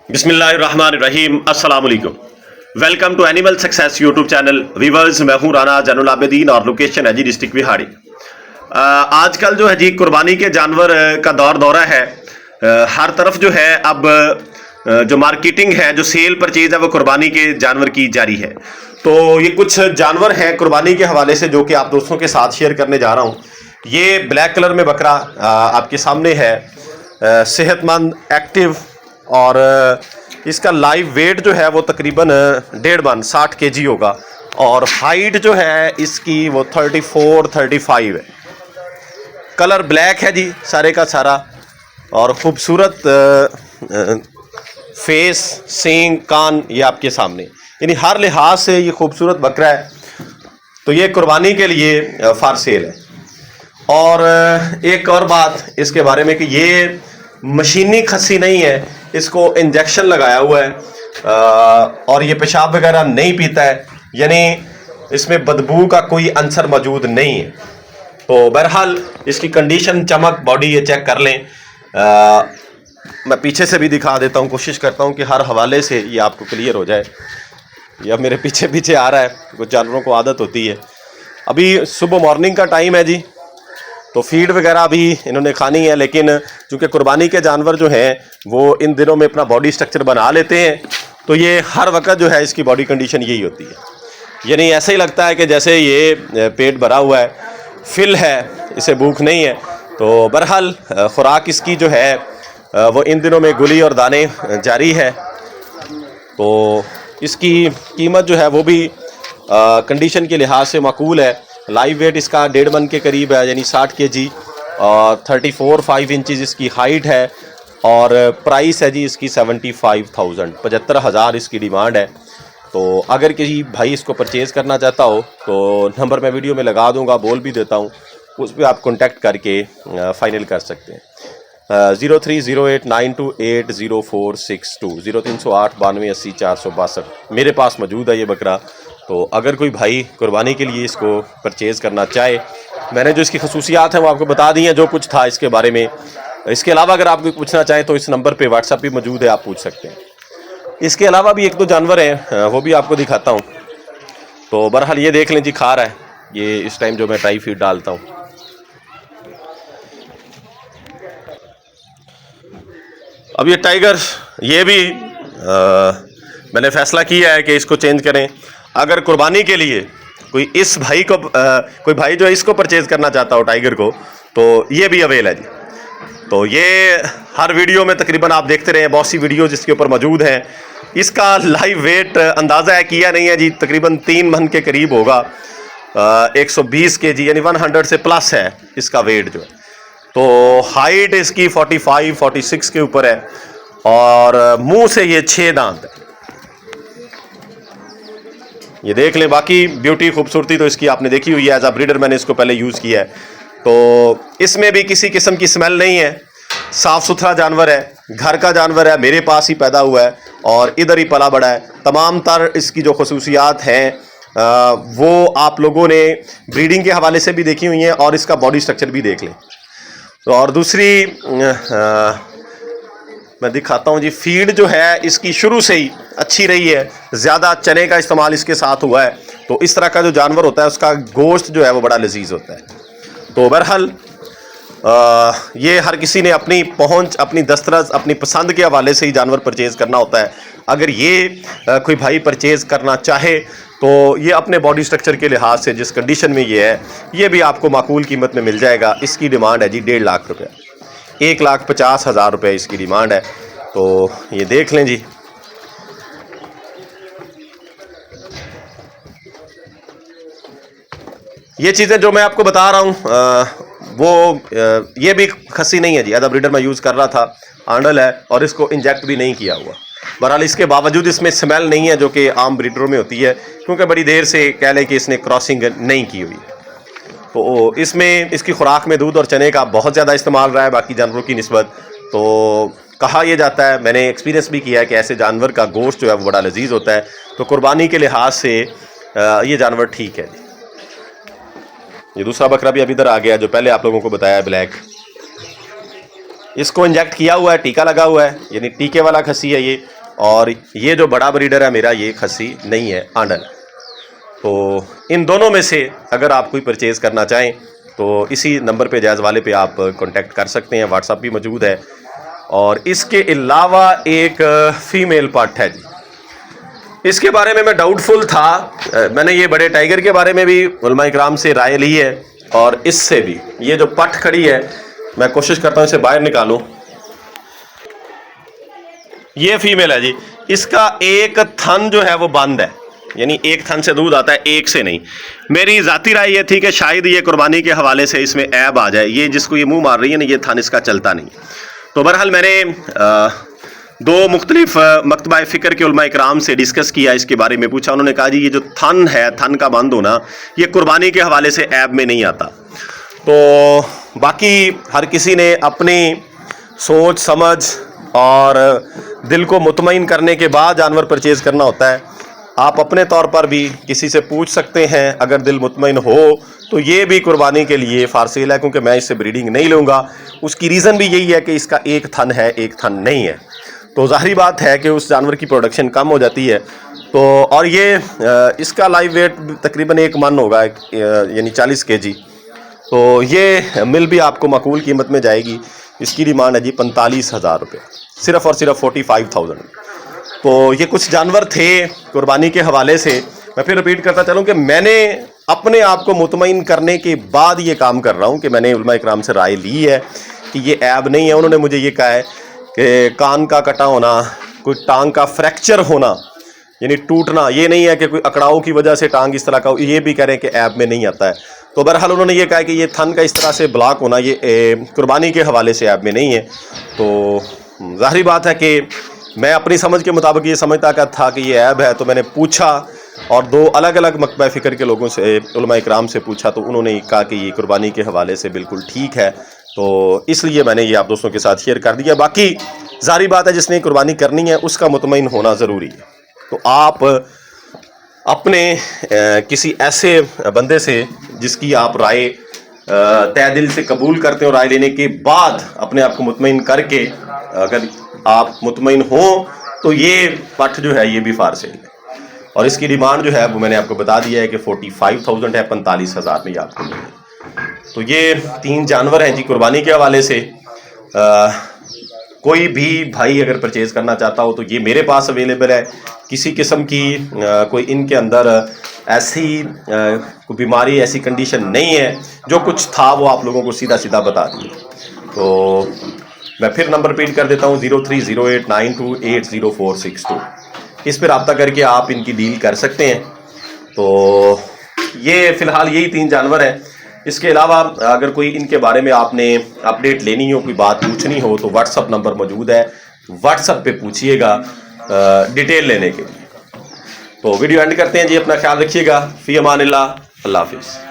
बिस्मिल्लाहिर्रहमानिर्रहीम अस्सलाम वालेकुम। Welcome to animal success YouTube channel. Viewers, मैं हूं राना जैनुल आबिदीन और लोकेशन है जी डिस्ट्रिक्ट बिहाड़ी। आजकल जो है जी कुर्बानी के जानवर का दौरा है। हर तरफ जो है अब जो मार्केटिंग है, जो सेल परचेज है, वो कुर्बानी के जानवर की जारी है। तो ये कुछ जानवर हैं कुर्बानी के हवाले से जो कि आप दोस्तों के साथ शेयर करने जा रहा हूं। ये ब्लैक कलर में बकरा आपके सामने है, सेहतमंद, एक्टिव, और इसका लाइव वेट जो है वो तकरीबन 1.5 मन 60 kg होगा, और हाइट जो है इसकी वो 34-35 है। कलर ब्लैक है जी सारे का सारा, और खूबसूरत फेस, सींग, कान ये आपके सामने, यानी हर लिहाज से ये खूबसूरत बकरा है। तो ये कुर्बानी के लिए फार सेल है। और एक और बात इसके बारे में कि ये मशीनी खस्सी नहीं है, इसको इंजेक्शन लगाया हुआ है, और ये पेशाब वगैरह नहीं पीता है, यानी इसमें बदबू का कोई अंसर मौजूद नहीं है। तो बहरहाल इसकी कंडीशन, चमक, बॉडी ये चेक कर लें। मैं पीछे से भी दिखा देता हूँ, कोशिश करता हूँ कि हर हवाले से ये आपको क्लियर हो जाए। यह मेरे पीछे पीछे आ रहा है, कुछ जानवरों को आदत होती है। अभी सुबह मॉर्निंग का टाइम है जी, तो फीड वगैरह भी इन्होंने खानी है, लेकिन चूंकि कुर्बानी के जानवर जो हैं वो इन दिनों में अपना बॉडी स्ट्रक्चर बना लेते हैं, तो ये हर वक्त जो है इसकी बॉडी कंडीशन यही होती है, यानी ऐसे ही लगता है कि जैसे ये पेट भरा हुआ है, फिल है, इसे भूख नहीं है। तो बहरहाल खुराक इसकी जो है वो इन दिनों में गुली और दाने जारी है। तो इसकी कीमत जो है वो भी कंडीशन के लिहाज से माकूल है। लाइव वेट इसका 1.5 मन के करीब है, यानी 60 kg, और 34-5 इंचज़ इसकी हाइट है, और प्राइस है जी इसकी 75,000, 75,000 इसकी डिमांड है। तो अगर किसी भाई इसको परचेज़ करना चाहता हो तो नंबर मैं वीडियो में लगा दूंगा, बोल भी देता हूँ, उस पर आप कॉन्टेक्ट करके फ़ाइनल कर सकते हैं। 0308928046 0308 92 80 462 मेरे पास मौजूद है ये बकरा। तो अगर कोई भाई कुर्बानी के लिए इसको परचेज़ करना चाहे, मैंने जो इसकी खसूसियात हैं वो आपको बता दी हैं, जो कुछ था इसके बारे में। इसके अलावा अगर आप कोई पूछना चाहें तो इस नंबर पे व्हाट्सएप भी मौजूद है, आप पूछ सकते हैं। इसके अलावा भी 1-2 जानवर हैं, वो भी आपको दिखाता हूँ। तो बहरहाल ये देख लें जी, खा रहा है ये इस टाइम जो मैं ड्राई फीड डालता हूँ। अब ये टाइगर, ये भी मैंने फ़ैसला किया है कि इसको चेंज करें। अगर कुर्बानी के लिए कोई इस भाई को कोई भाई जो इसको परचेज़ करना चाहता हो टाइगर को, तो ये भी अवेल है जी। तो ये हर वीडियो में तकरीबन आप देखते रहे, बहुत सी वीडियो जिसके ऊपर मौजूद हैं। इसका लाइव वेट अंदाज़ा है, किया नहीं है जी, तकरीबन 3 मन के करीब होगा, 120 kg, यानी 100 से प्लस है इसका वेट जो है। तो हाइट इसकी 45-46 के ऊपर है, और मुंह से ये 6 दांत है, ये देख लें। बाकी ब्यूटी, खूबसूरती तो इसकी आपने देखी हुई है। एज अ ब्रीडर मैंने इसको पहले यूज़ किया है, तो इसमें भी किसी किस्म की स्मेल नहीं है, साफ़ सुथरा जानवर है, घर का जानवर है, मेरे पास ही पैदा हुआ है और इधर ही पला बड़ा है। तमाम तर इसकी जो खसूसियात हैं वो आप लोगों ने ब्रीडिंग के हवाले से भी देखी हुई हैं, और इसका बॉडी स्ट्रक्चर भी देख लें। तो और दूसरी मैं दिखाता हूँ जी, फीड जो है इसकी शुरू से ही अच्छी रही है, ज़्यादा चने का इस्तेमाल इसके साथ हुआ है। तो इस तरह का जो जानवर होता है उसका गोश्त जो है वो बड़ा लजीज होता है। तो बहरहाल ये हर किसी ने अपनी पहुंच, अपनी दस्तरस, अपनी पसंद के हवाले से ही जानवर परचेज़ करना होता है। अगर ये कोई भाई परचेज़ करना चाहे तो ये अपने बॉडी स्ट्रक्चर के लिहाज से जिस कंडीशन में ये है, ये भी आपको माकूल कीमत में मिल जाएगा। इसकी डिमांड है जी 1.5 लाख रुपये, 1,50,000 रुपये इसकी डिमांड है। तो ये देख लें जी। ये चीज़ें जो मैं आपको बता रहा हूँ वो ये भी खस्सी नहीं है जी, अदर ब्रीडर मैं यूज़ कर रहा था, आंडल है, और इसको इंजेक्ट भी नहीं किया हुआ। बहरहाल इसके बावजूद इसमें स्मेल नहीं है जो कि आम ब्रीडरों में होती है, क्योंकि बड़ी देर से कह लें कि इसने क्रॉसिंग नहीं की हुई। तो इसमें इसकी खुराक में दूध और चने का बहुत ज़्यादा इस्तेमाल रहा है बाकी जानवरों की निस्बत। तो कहा यह जाता है, मैंने एक्सपीरियंस भी किया है कि ऐसे जानवर का गोश्त जो है वो बड़ा लजीज होता है। तो कुर्बानी के लिहाज से ये जानवर ठीक है। ये दूसरा बकरा भी अभी इधर आ गया जो पहले आप लोगों को बताया, ब्लैक। इसको इंजेक्ट किया हुआ है, टीका लगा हुआ है, यानी टीके वाला खस्सी है ये। और ये जो बड़ा ब्रीडर है मेरा, ये खस्सी नहीं है, आंडल। तो इन दोनों में से अगर आप कोई परचेज़ करना चाहें तो इसी नंबर पे, जायज़ वाले पे आप कांटेक्ट कर सकते हैं। व्हाट्सअप भी मौजूद है। और इसके अलावा एक फ़ीमेल पट है जी, इसके बारे में मैं डाउटफुल था। मैंने ये बड़े टाइगर के बारे में भी उलमा इकराम से राय ली है और इससे भी। ये जो पट खड़ी है, मैं कोशिश करता हूँ इसे बाहर निकालूं। ये फीमेल है जी, इसका एक थन जो है वो बंद है, यानी एक थन से दूध आता है, एक से नहीं। मेरी ज़ाती राय ये थी कि शायद ये कुर्बानी के हवाले से इसमें ऐब आ जाए। ये जिसको ये मुंह मार रही है ना, ये थन इसका चलता नहीं। तो बहरहाल मैंने दो मुख्तलिफ मकतबा फ़िक्र के उलमा इकराम से डिस्कस किया, इसके बारे में पूछा। उन्होंने कहा जी ये जो थन है, थन का बंद होना, ये कुर्बानी के हवाले से ऐब में नहीं आता। तो बाकी हर किसी ने अपनी सोच समझ और दिल को मुतमईन करने के बाद जानवर परचेज़ करना होता है। आप अपने तौर पर भी किसी से पूछ सकते हैं, अगर दिल मुतमईन हो तो ये भी कुर्बानी के लिए फारसेल है, क्योंकि मैं इससे ब्रीडिंग नहीं लूँगा। उसकी रीज़न भी यही है कि इसका एक थन है, एक थन नहीं है। तो ज़ाहिरी बात है कि उस जानवर की प्रोडक्शन कम हो जाती है। तो और ये इसका लाइव वेट तकरीबन 1 मन होगा, यानी 40 kg। तो ये मिल भी आपको माकूल कीमत में जाएगी। इसकी डिमांड है जी 45,000 रुपये, सिर्फ़ और सिर्फ 45,000। तो ये कुछ जानवर थे कुर्बानी के हवाले से। मैं फिर रिपीट करता चलूँ कि मैंने अपने आप को मुतमईन करने के बाद ये काम कर रहा हूँ कि मैंने उलमा इकराम से राय ली है कि ये ऐब नहीं है। उन्होंने मुझे ये कहा है कि कान का कटा होना, कोई टांग का फ्रैक्चर होना, यानी टूटना, ये नहीं है कि कोई अकड़ाव की वजह से टांग इस तरह का, ये भी कह रहे हैं कि ऐब में नहीं आता है। तो बहरहाल उन्होंने ये कहा कि ये थन का इस तरह से ब्लॉक होना, ये कुर्बानी के हवाले से ऐब में नहीं है। तो ज़ाहिरी बात है कि मैं अपनी समझ के मुताबिक ये समझता का था कि ये ऐब है। तो मैंने पूछा और 2 अलग अलग मकतबा फ़िक्र के लोगों से, उलमा इकराम से पूछा, तो उन्होंने कहा कि ये कुर्बानी के हवाले से बिल्कुल ठीक है। तो इसलिए मैंने ये आप दोस्तों के साथ शेयर कर दिया। बाकी ज़ाहिरी बात है, जिसने कुर्बानी करनी है उसका मुतमईन होना ज़रूरी है। तो आप अपने किसी ऐसे बंदे से जिसकी आप राय तय दिल से कबूल करते हो, राय लेने के बाद अपने आप को मुतमईन करके, अगर आप मुतमईन हो तो ये पट जो है ये भी फारसेल है। और इसकी डिमांड जो है वो मैंने आपको बता दिया है कि 45,000 है, 45,000 में आपको मिलेगी। तो ये 3 जानवर हैं जी कुर्बानी के हवाले से। कोई भी भाई अगर परचेज़ करना चाहता हो तो ये मेरे पास अवेलेबल है। किसी किस्म की कोई इनके अंदर ऐसी कोई बीमारी, ऐसी कंडीशन नहीं है। जो कुछ था वो आप लोगों को सीधा सीधा बता दिया। तो मैं फिर नंबर रिपीट कर देता हूँ, 030892804662। इस पर रब्ता करके आप इनकी डील कर सकते हैं। तो ये फ़िलहाल यही 3 जानवर हैं। इसके अलावा अगर कोई इनके बारे में आपने अपडेट लेनी हो, कोई बात पूछनी हो, तो व्हाट्सअप नंबर मौजूद है, व्हाट्सअप पे पूछिएगा डिटेल लेने के लिए। तो वीडियो एंड करते हैं जी। अपना ख्याल रखिएगा। फ़ी अमानिल्लाह, अल्लाह हाफिज़।